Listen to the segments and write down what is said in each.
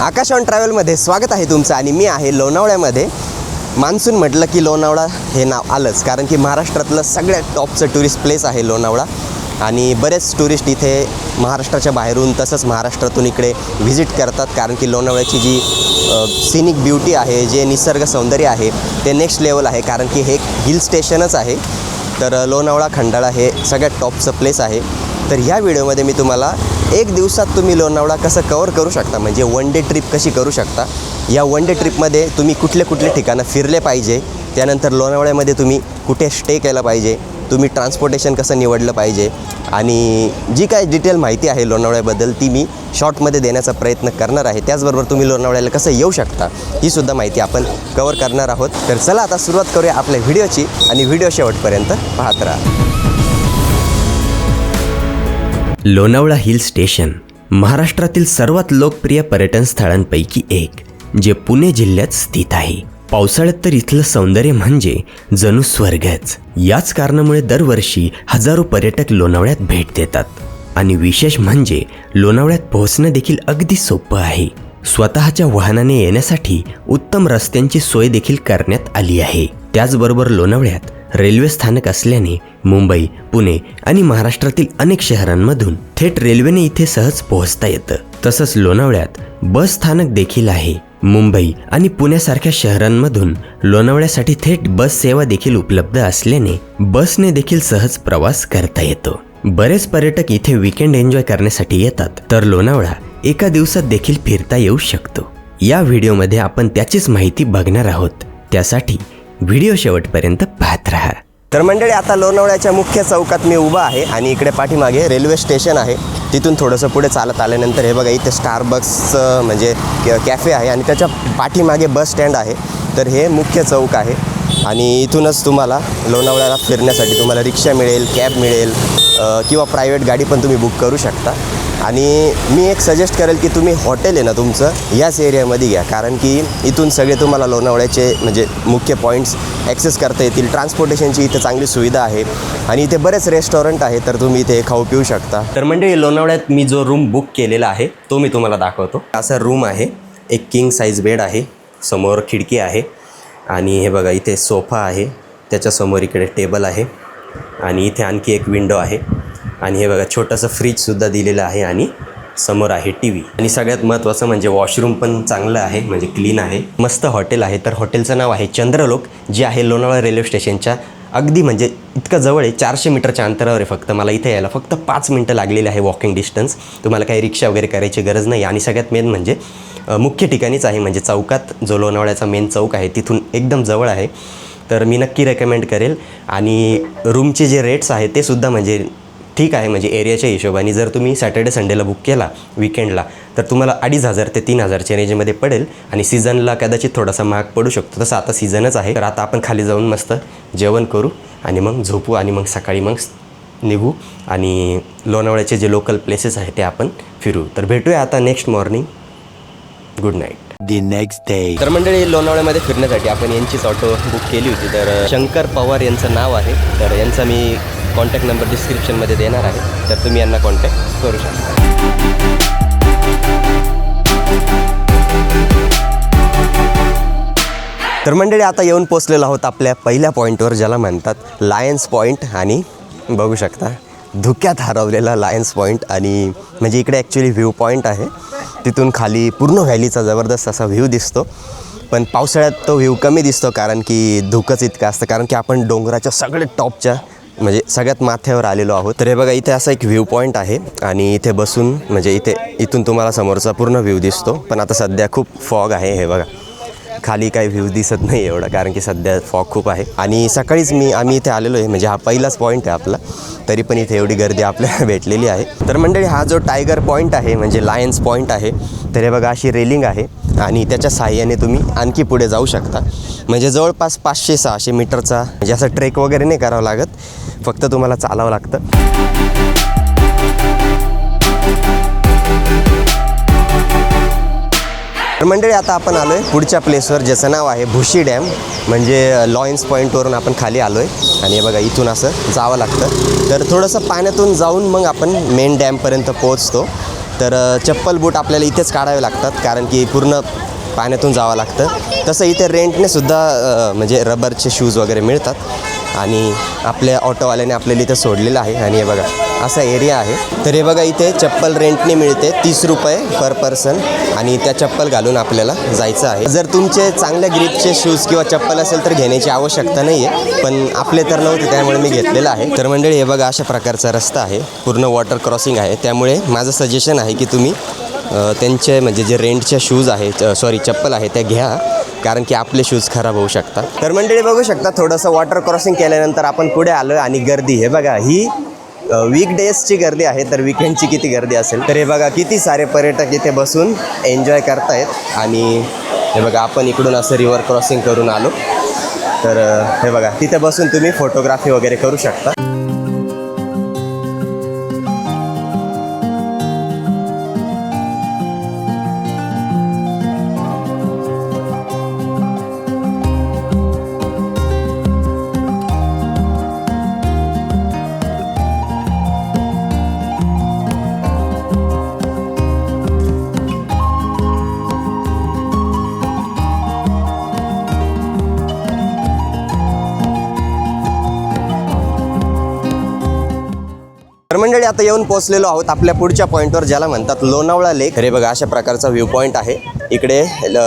आकाश on ट्रॅव्हलमध्ये स्वागत आहे तुमचं आणि मी आहे लोणावळ्यामध्ये। मान्सून म्हटलं की लोणावळा हे नाव आलंच, कारण की महाराष्ट्रातलं सगळ्यात टॉपचं टुरिस्ट प्लेस आहे लोणावळा आणि बरेच टुरिस्ट इथे महाराष्ट्राच्या बाहेरून तसंच महाराष्ट्रातून इकडे व्हिजिट करतात, कारण की लोणावळ्याची जी सिनिक ब्युटी आहे, जे निसर्ग सौंदर्य आहे ते नेक्स्ट लेवल आहे, कारण की हे हिल स्टेशनच आहे। तर लोणावळा खंडाळा हे सगळ्यात टॉपचं प्लेस आहे। तर ह्या व्हिडिओमध्ये मी तुम्हाला एक दिवसात तुम्ही लोणावळा कसं कवर करू शकता, म्हणजे वन डे ट्रिप कशी करू शकता, या वन डे ट्रिपमध्ये तुम्ही कुठले कुठले ठिकाणं फिरले पाहिजे, त्यानंतर लोणावळ्यामध्ये तुम्ही कुठे स्टे केला पाहिजे, तुम्ही ट्रान्सपोर्टेशन कसं निवडलं पाहिजे आणि जी काय डिटेल माहिती आहे लोणावळ्याबद्दल ती मी शॉर्टमध्ये देण्याचा प्रयत्न करणार आहे। त्याचबरोबर तुम्ही लोणावळ्याला कसं येऊ शकता ही सुद्धा माहिती आपण कवर करणार आहोत। तर चला आता सुरुवात करूया आपल्या व्हिडिओची आणि व्हिडिओ शेवटपर्यंत पाहत राहा। लोणावळा हिल स्टेशन महाराष्ट्रातील सर्वात लोकप्रिय पर्यटन स्थळांपैकी एक, जे पुणे जिल्ह्यात स्थित आहे। पावसाळ्यात तर इथलं सौंदर्य म्हणजे जणू स्वर्गच। याच कारणामुळे दरवर्षी हजारो पर्यटक लोणावळ्यात भेट देतात आणि विशेष म्हणजे लोणावळ्यात पोहोचणं देखील अगदी सोपं आहे। स्वतःच्या वाहनाने येण्यासाठी उत्तम रस्त्यांची सोय देखील करण्यात आली आहे। त्याचबरोबर लोणावळ्यात रेल्वे स्थानक असल्याने मुंबई, पुणे आणि महाराष्ट्रातील अनेक शहरांमधून थेट रेल्वेने इथे सहज पोहोचता येतं। तसंच लोणावळ्यात बस स्थानक देखील आहे। मुंबई आणि पुण्यासारख्या शहरांमधून लोणावळ्यासाठी थेट बस सेवा देखील उपलब्ध असल्याने बसने देखील सहज प्रवास करता येतो। बरेच पर्यटक इथे वीकेंड एन्जॉय करण्यासाठी येतात, तर लोणावळा एका दिवसात देखील फिरता येऊ शकतो। या व्हिडिओमध्ये आपण त्याचीच माहिती बघणार आहोत, त्यासाठी व्हिडिओ शेवटपर्यंत पाहत राहा। तर मंडळी, आता लोणावळ्याच्या मुख्य चौकात मी उभा आहे आणि इकडे पाठीमागे रेल्वे स्टेशन आहे। तिथून थोडंसं पुढे चालत आल्यानंतर हे बघा, इथे स्टारबक्सचं म्हणजे कॅफे आहे आणि त्याच्या पाठीमागे बस स्टँड आहे। तर हे मुख्य चौक आहे आणि इथूनच तुम्हाला लोणावळ्याला फिरण्यासाठी तुम्हाला रिक्षा मिळेल, कॅब मिळेल किंवा प्रायव्हेट गाडी पण तुम्ही बुक करू शकता। आणि मी एक सजेस्ट करेल की तुम्ही हॉटेल आहे ना तुमचं याच एरियामध्ये घ्या, कारण की इथून सगळे तुम्हाला लोणावळ्याचे म्हणजे मुख्य पॉईंट्स ॲक्सेस करता येतील। ट्रान्सपोर्टेशनची इथे चांगली सुविधा आहे आणि इथे बरेच रेस्टॉरंट आहे, तर तुम्ही इथे खाऊ पिऊ शकता। तर म्हणजे लोणावळ्यात मी जो रूम बुक केलेला आहे तो मी तुम्हाला दाखवतो। असा रूम आहे, एक किंग साईज बेड आहे, समोर खिडकी आहे आणि हे बघा इथे सोफा आहे, त्याच्यासमोर इकडे टेबल आहे आणि इथे आणखी एक विंडो आहे आणि हे बघा छोटंसं फ्रीजसुद्धा दिलेलं आहे आणि समोर आहे TV आणि सगळ्यात महत्त्वाचं म्हणजे वॉशरूम पण चांगलं आहे, म्हणजे क्लीन आहे। मस्त हॉटेल आहे। तर हॉटेलचं नाव आहे चंद्रलोक, जे आहे लोणावळा रेल्वे स्टेशनच्या अगदी म्हणजे इतकं जवळ आहे, 400 मीटरच्या अंतरावर आहे फक्त। मला इथे यायला फक्त 5 मिनटं लागलेले आहे वॉकिंग डिस्टन्स। तुम्हाला काही रिक्षा वगैरे करायची गरज नाही आणि सगळ्यात मेन म्हणजे मुख्य ठिकाणीच आहे, म्हणजे चौकात जो लोणावळ्याचा मेन चौक आहे तिथून एकदम जवळ आहे। तर मी नक्की रेकमेंड करेल आणि रूमचे जे रेट्स आहे ते सुद्धा म्हणजे ठीक आहे, म्हणजे एरियाच्या हिशोबाने जर तुम्ही सॅटर्डे संडेला बुक केला विकेंडला तर तुम्हाला 2500 ते 3000च्या रेंजमध्ये पडेल आणि सीझनला कदाचित थोडासा महाग पडू शकतो, तसं आता सीझनच आहे। तर आता आपण खाली जाऊन मस्त जेवण करू आणि मग झोपू आणि मग सकाळी मग निघू आणि लोणावळ्याचे जे लोकल प्लेसेस आहेत ते आपण फिरू। तर भेटूया आता next morning. Good night. The next day. तर मंडळी, लोणावळ्यामध्ये फिरण्यासाठी आपण यांचीच ऑटो बुक केली होती। तर शंकर पवार यांचं नाव आहे, तर यांचा मी कॉन्टॅक्ट नंबर डिस्क्रिप्शनमध्ये देणार आहे, तर तुम्ही यांना कॉन्टॅक्ट करू शकता। तर मंडळी, आता येऊन पोचलेलो आहोत आपल्या पहिल्या पॉईंटवर, ज्याला म्हणतात लायन्स पॉईंट। आणि बघू शकता धुक्यात हरवलेला लायन्स पॉईंट, आणि म्हणजे इकडे ॲक्च्युली व्ह्यू पॉईंट आहे, तिथून खाली पूर्ण व्हॅलीचा जबरदस्त असा व्ह्यू दिसतो। पण पावसाळ्यात तो व्ह्यू कमी दिसतो, कारण की धुकंच इतकं असतं, कारण की आपण डोंगराच्या सगळ्यात टॉपच्या म्हणजे सगळ्यात माथ्यावर आलेलो आहोत। तर हे बघा, इथे असा एक व्ह्यू पॉईंट आहे आणि इथे बसून म्हणजे इथून तुम्हाला समोरचा पूर्ण व्ह्यू दिसतो। पण आता सध्या खूप फॉग आहे, हे बघा खाली काही व्ह्यू दिसत नाही एवढा, कारण की सध्या फॉग खूप आहे। आणि सकाळीच आम्ही इथे आलेलो आहे, म्हणजे हा पहिलाच पॉईंट आहे आपला, तरी पण इथे एवढी गर्दी आपल्याला भेटलेली आहे। तर मंडळी, हा जो टायगर पॉईंट आहे म्हणजे लायन्स पॉईंट आहे, तर हे बघा अशी रेलिंग आहे आणि त्याच्या साहाय्याने तुम्ही आणखी पुढे जाऊ शकता। म्हणजे जवळपास 500-600 मीटरचा म्हणजे असं ट्रेक वगैरे नाही करावं लागत, फक्त तुम्हाला चालावं लागतं। तर मंडळी, आता आपण आलो आहे पुढच्या प्लेसवर, ज्याचं नाव आहे भुशी डॅम, म्हणजे लॉयन्स पॉईंटवरून आपण खाली आलो आहे आणि हे बघा इथून असं जावं लागतं। तर थोडंसं पाण्यातून जाऊन मग आपण मेन डॅमपर्यंत पोहोचतो तर चप्पल बूट आपल्याला इथेच काढावे लागतात, कारण की पूर्ण पाण्यातून जावं लागतं. तसं इथे रेंटने सुद्धा म्हणजे रबरचे शूज वगैरे मिळतात आणि आपल्या ऑटोवाल्याने आपल्याला इथं सोडलेलं आहे. आणि हे बघा असा एरिया आहे. तर हे बघा इथे चप्पल रेंटने मिळते 30 रुपये पर पर्सन आणि त्या चप्पल घालून आपल्याला जायचं आहे. जर तुमचे चांगल्या ग्रिपचे शूज किंवा चप्पल असेल तर घेण्याची आवश्यकता नाही आहे, पण आपले तर नव्हते त्यामुळे मी घेतलेलं आहे. तर मंडळी हे बघा अशा प्रकारचा रस्ता आहे, पूर्ण वॉटर क्रॉसिंग आहे. त्यामुळे माझं सजेशन आहे की तुम्ही त्यांचे म्हणजे जे रेंटचे शूज आहे चप्पल आहे त्या घ्या, कारण की आपले शूज खराब होऊ शकतात. तर मंडळी बघू शकता थोडंसं वॉटर क्रॉसिंग केल्यानंतर आपण पुढे आलो आणि गर्दी हे बघा ही वीकडेजची गर्दी आहे, तर विकेंडची किती गर्दी असेल. तर हे बघा किती सारे पर्यटक इथे बसून एन्जॉय करतायत. आणि हे बघा आपण इकडून असं रिव्हर क्रॉसिंग करून आलो. तर हे बघा तिथे बसून तुम्ही फोटोग्राफी वगैरे करू शकता. तर मंडळी आता येऊन पोहोचलेलो आहोत आपल्या पुढच्या पॉईंटवर, ज्याला म्हणतात लोणावळा लेक. अरे बघा अशा प्रकारचा व्ह्यू पॉईंट आहे. इकडे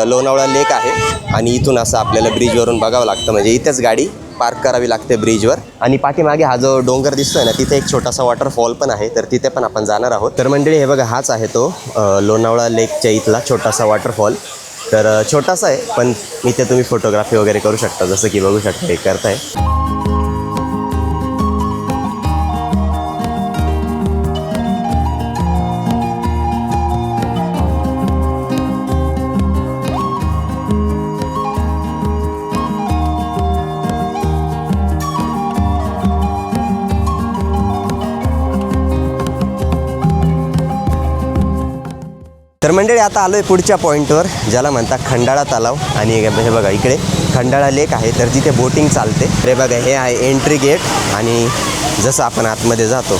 लोणावळा लेक आहे आणि इथून असं आपल्याला ब्रिजवरून बघावं लागतं, म्हणजे इथेच गाडी पार्क करावी लागते ब्रिजवर. आणि पाठीमागे हा जो डोंगर दिसतोय ना, तिथे एक छोटासा वॉटरफॉल पण आहे, तर तिथे पण आपण जाणार आहोत. तर मंडळी हे बघा हाच आहे तो लोणावळा लेकच्या इथला छोटासा वॉटरफॉल. तर छोटासा आहे पण इथे तुम्ही फोटोग्राफी वगैरे करू शकता, जसं की बघू शकता हे करताय. तर मंडळी आता आलो आहे पुढच्या पॉईंटवर, ज्याला म्हणतात खंडाळा तलाव. आणि हे बघा इकडे खंडाळा लेक आहे, तर तिथे बोटिंग चालते. हे बघा हे आहे एंट्री गेट आणि जसं आपण आतमध्ये जातो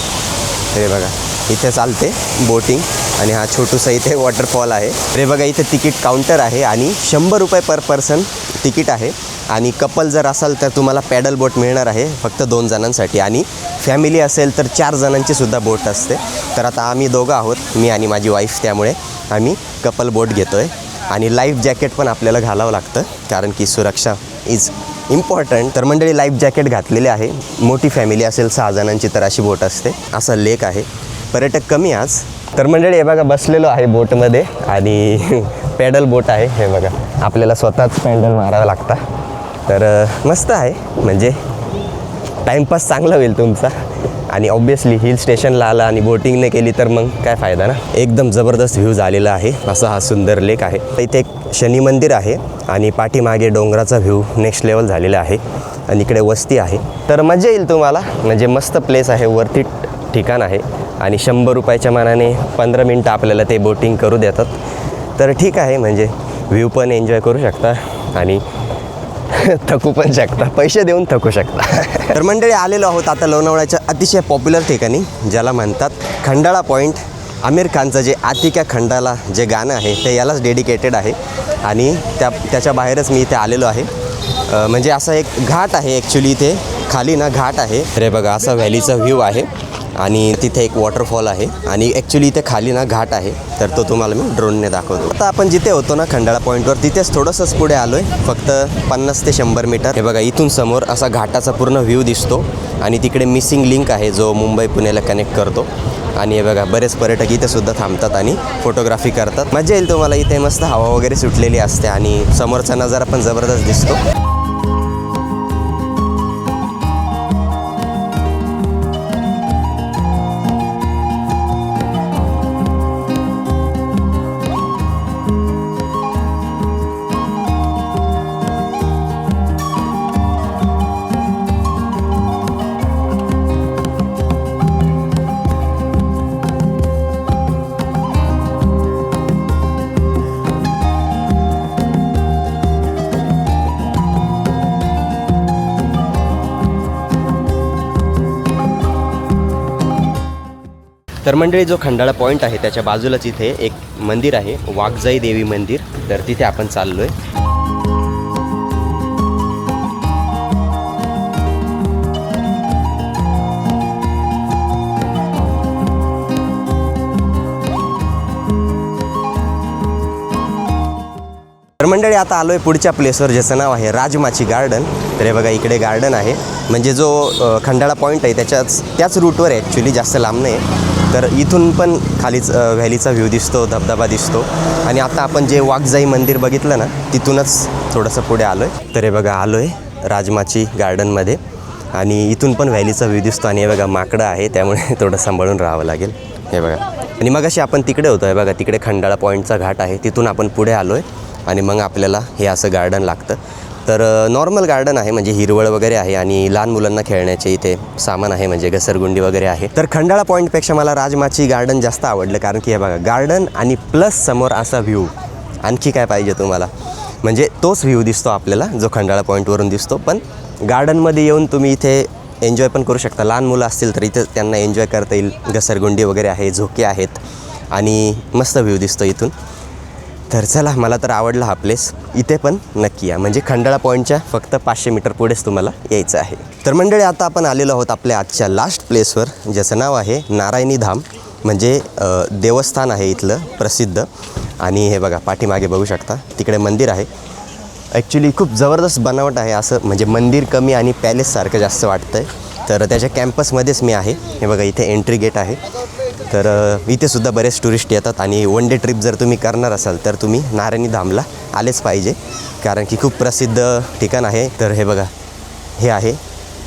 हे बघा इथे चालते बोटिंग. आणि हा छोटूसा इथे वॉटरफॉल आहे. हे बघा इथे तिकीट काउंटर आहे आणि 100 रुपये पर पर्सन तिकीट आहे. आणि कपल जर असाल तर तुम्हाला पॅडल बोट मिळणार आहे फक्त 2 जणांसाठी, आणि फॅमिली असेल तर 4 जणांची सुद्धा बोट असते. तर आता आम्ही दोघं आहोत, मी आणि माझी वाईफ, त्यामुळे आम्ही कपल बोट घेतो आहे. आणि लाईफ जॅकेट पण आपल्याला घालावं लागतं, कारण की सुरक्षा इज इम्पॉर्टंट. तर मंडळी लाईफ जॅकेट घातलेले आहे. मोठी फॅमिली असेल 6 जणांची तर अशी बोट असते. असा लेक आहे, पर्यटक कमी आज. तर मंडळी हे बघा बसलेलो आहे बोटमध्ये आणि पॅडल बोट आहे. हे बघा आपल्याला स्वतःच पॅडल मारावं लागतं. तर मस्त आहे, म्हणजे टाईमपास चांगला होईल तुमचा. आणि ऑब्वियसली हिल स्टेशनला आला आणि बोटिंग नाही केली तर मग काय फायदा ना. एकदम जबरदस्त व्ह्यू झालेला आहे. असा हा सुंदर लेक आहे. इथे एक शनी मंदिर आहे आणि पाठीमागे डोंगराचा व्ह्यू नेक्स्ट लेवल झालेला आहे. आणि इकडे वस्ती आहे. तर मजा येईल तुम्हाला, म्हणजे मस्त प्लेस आहे, वरती ठिकाण आहे. आणि 100 रुपयाच्या मानाने 15 मिनटं आपल्याला ते बोटिंग करू देतात. तर ठीक आहे, म्हणजे व्ह्यू पण एन्जॉय करू शकता आणि थकू पण शकता, पैसे देऊन थकू शकता. तर मंडळी आलेलो आहोत आता लोणावळ्याच्या अतिशय पॉप्युलर ठिकाणी, ज्याला म्हणतात खंडाळा पॉईंट. आमिर खानचं जे आतिक्या खंडाला जे गाणं आहे ते यालाच डेडिकेटेड आहे. आणि त्याच्या बाहेरच मी इथे आलेलो आहे. म्हणजे असा एक घाट आहे ॲक्च्युली, इथे खाली ना घाट आहे. अरे बघा असा व्हॅलीचा व्ह्यू आहे आणि तिथे एक वॉटरफॉल आहे. आणि ॲक्च्युली इथे खाली ना घाट आहे, तर तो तुम्हाला मी ड्रोनने दाखवतो. आता आपण जिथे होतो ना खंडाळा पॉईंटवर, तिथेच थोडंसंच पुढे आलो आहे, फक्त 50 ते 100 मीटर. हे बघा इथून समोर असा घाटाचा पूर्ण व्ह्यू दिसतो. आणि तिकडे मिसिंग लिंक आहे जो मुंबई पुण्याला कनेक्ट करतो. आणि हे बघा बरेच पर्यटक इथे सुद्धा थांबतात आणि फोटोग्राफी करतात. मजा येईल तुम्हाला. इथे मस्त हवा वगैरे सुटलेली असते आणि समोरचा नजारा पण जबरदस्त दिसतो. तर मंडळी जो खंडाळा पॉईंट आहे त्याच्या बाजूलाच इथे एक मंदिर आहे, वाघजाई देवी मंदिर. तर तिथे आपण चाललो आहे. तर मंडळी आता आलो आहे पुढच्या प्लेसवर, ज्याचं नाव आहे राजमाची गार्डन. तर हे बघा इकडे गार्डन आहे, म्हणजे जो खंडाळा पॉईंट आहे त्याच रूटवर आहे ॲक्च्युली, जास्त लांब नाही आहे. तर इथून पण खालीच व्हॅलीचा व्ह्यू दिसतो, धबधबा दिसतो. आणि आता आपण जे वाघजाई मंदिर बघितलं ना तिथूनच थोडंसं पुढे आलो आहे. तर हे बघा आलो आहे राजमाची गार्डनमध्ये, आणि इथून पण व्हॅलीचा व्ह्यू दिसतो. आणि हे बघा माकडं आहे, त्यामुळे थोडं सांभाळून राहावं लागेल. हे बघा, आणि मग अशी आपण तिकडे होतो आहे बघा, तिकडे खंडाळा पॉईंटचा घाट आहे, तिथून आपण पुढे आलो आहे. आणि मग आपल्याला हे असं गार्डन लागतं. तर नॉर्मल गार्डन आहे, म्हणजे हिरवळ वगैरे आहे आणि लहान मुलांना खेळण्याचे इथे सामान आहे, म्हणजे घसरगुंडी वगैरे आहे. तर खंडाळा पॉईंटपेक्षा मला राजमाची गार्डन जास्त आवडलं, कारण की हे बघा गार्डन आणि प्लस समोर असा व्ह्यू, आणखी काय पाहिजे तुम्हाला. म्हणजे तोच व्ह्यू दिसतो आपल्याला जो खंडाळा पॉईंटवरून दिसतो. पण गार्डनमध्ये येऊन तुम्ही इथे एन्जॉय पण करू शकता. लहान मुलं असतील तर इथे त्यांना एन्जॉय करता येईल. घसरगुंडी वगैरे आहे, झोके आहेत आणि मस्त व्ह्यू दिसतो इथून. तर चला, मला तर आवडला हा प्लेस. इथे पण नक्की या, म्हणजे खंडाळा पॉईंटच्या फक्त 500 मीटर पुढेच तुम्हाला यायचं आहे. तर मंडळी आता आपण आलेलो आहोत आपल्या आजच्या लास्ट प्लेसवर, ज्याचं नाव आहे नारायणी धाम, म्हणजे देवस्थान आहे इथलं प्रसिद्ध. आणि हे बघा पाठीमागे बघू शकता, तिकडे मंदिर आहे. ॲक्च्युली खूप जबरदस्त बनावट आहे, असं म्हणजे मंदिर कमी आणि पॅलेससारखं जास्त वाटतं आहे. तर त्याच्या कॅम्पसमध्येच मी आहे. हे बघा इथे एंट्री गेट आहे. तर इथे सुद्धा बरेच टुरिस्ट येतात, आणि वन डे ट्रिप जर तुम्ही करणार असाल तर तुम्ही नारायणी धामला आलेच पाहिजे, कारण की खूप प्रसिद्ध ठिकाण आहे. तर हे बघा, हे आहे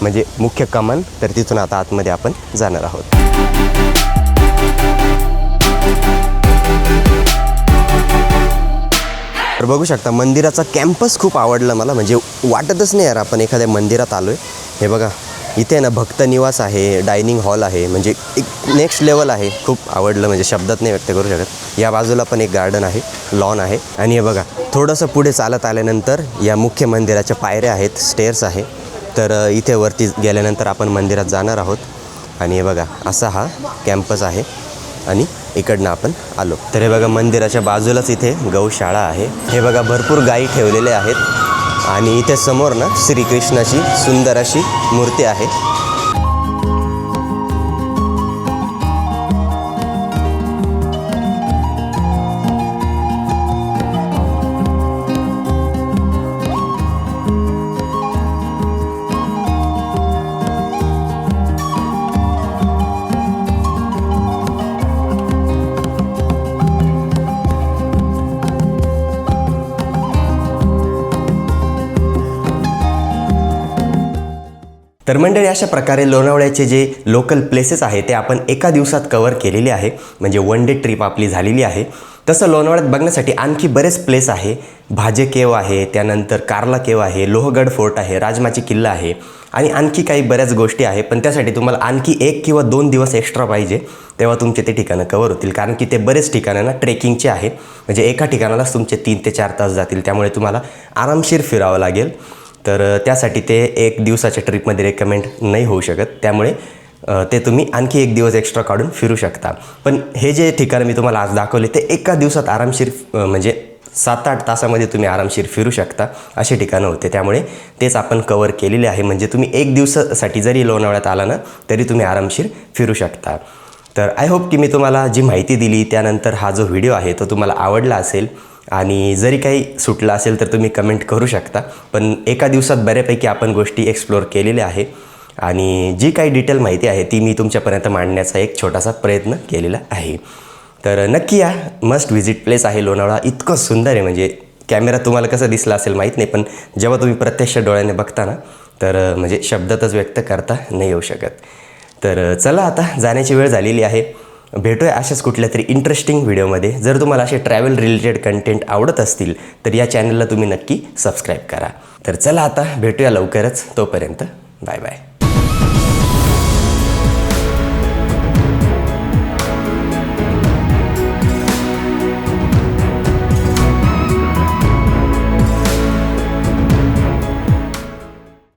म्हणजे मुख्य कमान. तर तिथून आता आतमध्ये आपण जाणार आहोत. तर बघू शकता मंदिराचा कॅम्पस खूप आवडला मला, म्हणजे वाटतच नाही यार आपण एखाद्या मंदिरात आलो आहे. हे बघा इथे ना भक्त निवास आहे, डायनिंग हॉल आहे, म्हणजे एक नेक्स्ट लेवल आहे. खूप आवडलं, म्हणजे शब्दात नाही व्यक्त करू शकत. या बाजूला पण एक गार्डन आहे, लॉन आहे. आणि हे बघा थोडंसं पुढे चालत आल्यानंतर या मुख्य मंदिराच्या पायऱ्या आहेत, स्टेअर्स आहे. तर इथे वरती गेल्यानंतर आपण मंदिरात जाणार आहोत. आणि हे बघा असा हा कॅम्पस आहे, आणि इकडनं आपण आलो. तर हे बघा मंदिराच्या बाजूलाच इथे गौशाळा आहे. हे बघा भरपूर गायी ठेवलेले आहेत, आणि इथे समोर ना श्रीकृष्णाची सुंदर अशी मूर्ती आहे. तर मंडळी अशा प्रकारे लोणावळ्याचे जे लोकल प्लेसेस आहे ते आपण एका दिवसात कवर केलेले आहे, म्हणजे वन डे ट्रिप आपली झालेली आहे. तसं लोणावळ्यात बघण्यासाठी आणखी बरेच प्लेस आहे. भाजे केव आहे, त्यानंतर कार्ला केव आहे, लोहगड फोर्ट आहे, राजमाची किल्ला आहे, आणि आणखी काही बऱ्याच गोष्टी आहे. पण त्यासाठी तुम्हाला आणखी 1 किंवा 2 दिवस एक्स्ट्रा पाहिजे, तेव्हा तुमचे ते ठिकाणं कवर होतील. कारण की ते बरेच ठिकाणं ना ट्रेकिंगचे आहे, म्हणजे एका ठिकाणालाच तुमचे 3 ते 4 तास जातील. त्यामुळे तुम्हाला आरामशीर फिरावं लागेल. तर त्यासाठी ते 1 दिवसाच्या ट्रिपमध्ये रेकमेंड नाही होऊ शकत. त्यामुळे ते तुम्ही आणखी 1 दिवस एक्स्ट्रा काढून फिरू शकता. पण हे जे ठिकाणं मी तुम्हाला आज दाखवले ते एका दिवसात आरामशीर, म्हणजे 7-8 तासामध्ये तुम्ही आरामशीर फिरू शकता असे ठिकाणं होते. त्यामुळे तेच आपण कवर केलेले आहे. म्हणजे तुम्ही 1 दिवसासाठी जरी लोणावळ्यात आला ना तरी तुम्ही आरामशीर फिरू शकता. तर आय होप की मी तुम्हाला जी माहिती दिली त्यानंतर हा जो व्हिडिओ आहे तो तुम्हाला आवडला असेल. आणि जरी काही सुटलं असेल तर तुम्ही कमेंट करू शकता. पण एका दिवसात बऱ्यापैकी आपण गोष्टी एक्सप्लोअर केलेल्या आहे, आणि जी काही डिटेल माहिती आहे ती मी तुमच्यापर्यंत मांडण्याचा एक छोटासा प्रयत्न केलेला आहे. तर नक्की या, मस्ट व्हिजिट प्लेस आहे लोणावळा. इतकं सुंदर आहे, म्हणजे कॅमेरा तुम्हाला कसं दिसला असेल माहीत नाही, पण जेव्हा तुम्ही प्रत्यक्ष डोळ्याने बघता ना तर म्हणजे शब्दातच व्यक्त करता नाही येऊ शकत. तर चला आता जाण्याची वेळ झालेली आहे. भेटूया अशाच कुठल्या तरी इंटरेस्टिंग व्हिडिओमध्ये. जर तुम्हाला असे ट्रॅव्हल रिलेटेड कंटेंट आवडत असतील तर या चॅनलला तुम्ही नक्की सबस्क्राईब करा. तर चला आता भेटूया लवकरच. तोपर्यंत बाय बाय.